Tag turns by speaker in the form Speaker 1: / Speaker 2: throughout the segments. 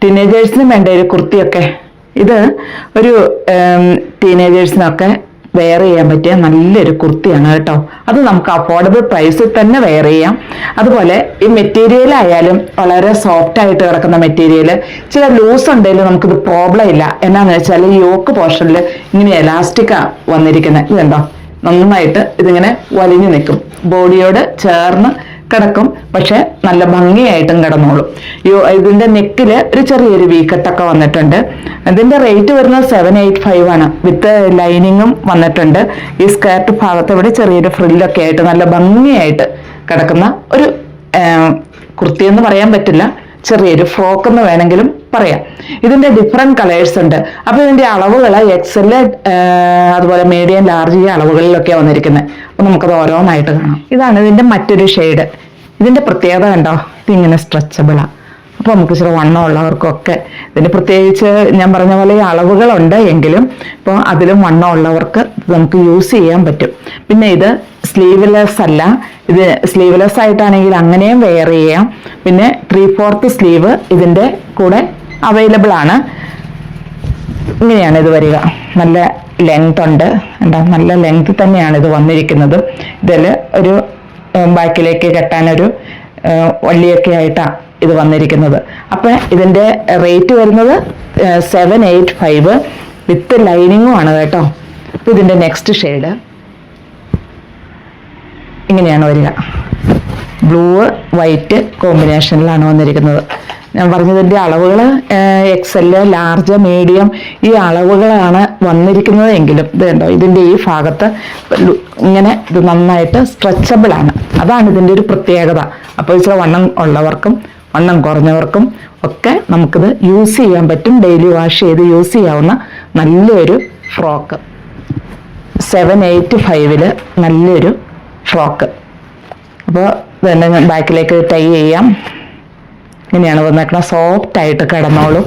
Speaker 1: ടീനേജേഴ്സിനും വേണ്ട ഒരു കുർത്തിയൊക്കെ. ഇത് ഒരു ടീനേജേഴ്സിനൊക്കെ വെയർ ചെയ്യാൻ പറ്റിയ നല്ലൊരു കുർത്തിയാണ് കേട്ടോ. അത് നമുക്ക് അഫോർഡബിൾ പ്രൈസിൽ തന്നെ വെയർ ചെയ്യാം. അതുപോലെ ഈ മെറ്റീരിയൽ ആയാലും വളരെ സോഫ്റ്റ് ആയിട്ട് കിടക്കുന്ന മെറ്റീരിയൽ. ചില ലൂസ് ഉണ്ടെങ്കിലും നമുക്കിത് പ്രോബ്ലം ഇല്ല. എന്നാന്ന് വെച്ചാൽ ഈ യോക്ക് പോർഷനിൽ ഇങ്ങനെ എലാസ്റ്റിക്കാ വന്നിരിക്കുന്നത്. ഇതുണ്ടോ, നന്നായിട്ട് ഇതിങ്ങനെ വലിഞ്ഞു നിൽക്കും, ബോഡിയോട് ചേർന്ന് കിടക്കും. പക്ഷെ നല്ല ഭംഗിയായിട്ടും കിടന്നോളും. ഇതിന്റെ നെക്കില് ഒരു ചെറിയൊരു വീക്കട്ടൊക്കെ വന്നിട്ടുണ്ട്. ഇതിന്റെ റേറ്റ് വരുന്നത് 785 ആണ്. വിത്ത് ലൈനിങ്ങും വന്നിട്ടുണ്ട്. ഈ സ്കേർട്ട് ഭാഗത്ത് ഇവിടെ ചെറിയൊരു ഫ്രില്ലൊക്കെ ആയിട്ട് നല്ല ഭംഗിയായിട്ട് കിടക്കുന്ന ഒരു കുർത്തി എന്ന് പറയാൻ പറ്റില്ല, ചെറിയൊരു ഫ്രോക്ക് എന്ന് വേണമെങ്കിലും പറയാം. ഇതിന്റെ ഡിഫറെന്റ് കളേഴ്സ് ഉണ്ട്. അപ്പൊ ഇതിന്റെ അളവുകൾ XL, അതുപോലെ മീഡിയം, ലാർജ് ഈ അളവുകളിലൊക്കെയാണ് വന്നിരിക്കുന്നത്. അപ്പൊ നമുക്കത് ഓരോന്നായിട്ട് കാണാം. ഇതാണ് ഇതിന്റെ മറ്റൊരു ഷെയ്ഡ്. ഇതിന്റെ പ്രത്യേകത കണ്ടോ, ഇതിങ്ങനെ സ്ട്രെച്ചബിളാണ്. അപ്പോൾ നമുക്ക് ഇച്ചിരി വണ്ണം ഉള്ളവർക്കൊക്കെ ഇതിന് പ്രത്യേകിച്ച് ഞാൻ പറഞ്ഞ പോലെ ഈ അളവുകളുണ്ട് എങ്കിലും ഇപ്പോൾ അതിലും വണ്ണം ഉള്ളവർക്ക് നമുക്ക് യൂസ് ചെയ്യാൻ പറ്റും. പിന്നെ ഇത് സ്ലീവ്ലെസ് അല്ല, ഇത് സ്ലീവ്ലെസ് ആയിട്ടാണെങ്കിൽ അങ്ങനെയും വെയർ ചെയ്യാം. പിന്നെ 3/4 സ്ലീവ് ഇതിൻ്റെ കൂടെ അവൈലബിൾ ആണ്. ഇങ്ങനെയാണ് ഇത് വരിക. നല്ല ലെങ്ത് ഉണ്ട്, എന്താ നല്ല ലെങ്ത് തന്നെയാണ് ഇത് വന്നിരിക്കുന്നത്. ഇതിൽ ഒരു ബാക്കിലേക്ക് കെട്ടാനൊരു വള്ളിയൊക്കെ ആയിട്ടാണ് ഇത് വന്നിരിക്കുന്നത്. അപ്പം ഇതിൻ്റെ റേറ്റ് വരുന്നത് 785 വിത്ത് ലൈനിങ്ങും ആണ് കേട്ടോ. അപ്പം ഇതിൻ്റെ നെക്സ്റ്റ് ഷെയ്ഡ് ഇങ്ങനെയാണ് വരിക. ബ്ലൂ വൈറ്റ് കോമ്പിനേഷനിലാണ് വന്നിരിക്കുന്നത്. ഞാൻ പറഞ്ഞതിൻ്റെ അളവുകൾ XL, ലാർജ്, മീഡിയം ഈ അളവുകളാണ് വന്നിരിക്കുന്നത്. എങ്കിലും ഇത് കണ്ടോ, ഇതിൻ്റെ ഈ ഭാഗത്ത് ഇങ്ങനെ ഇത് നന്നായിട്ട് സ്ട്രെച്ചബിളാണ്. അതാണ് ഇതിൻ്റെ ഒരു പ്രത്യേകത. അപ്പോൾ ഇച്ചിരി വണ്ണം ഉള്ളവർക്കും വണ്ണം കുറഞ്ഞവർക്കും ഒക്കെ നമുക്കിത് യൂസ് ചെയ്യാൻ പറ്റും. ഡെയിലി വാഷ് ചെയ്ത് യൂസ് ചെയ്യാവുന്ന നല്ലൊരു ഫ്രോക്ക്. 785 നല്ലൊരു ഫ്രോക്ക്. അപ്പോൾ തന്നെ ബാക്കിലേക്ക് ടൈ ചെയ്യാം. ഇങ്ങനെയാണ് വന്നേക്കണം, സോഫ്റ്റ് ആയിട്ട് കിടന്നോളും.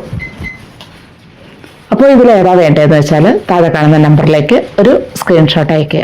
Speaker 1: അപ്പോൾ ഇതിലേതാ വേണ്ടതെന്ന് വെച്ചാൽ താഴെ കാണുന്ന നമ്പറിലേക്ക് ഒരു സ്ക്രീൻഷോട്ട് അയക്കുക.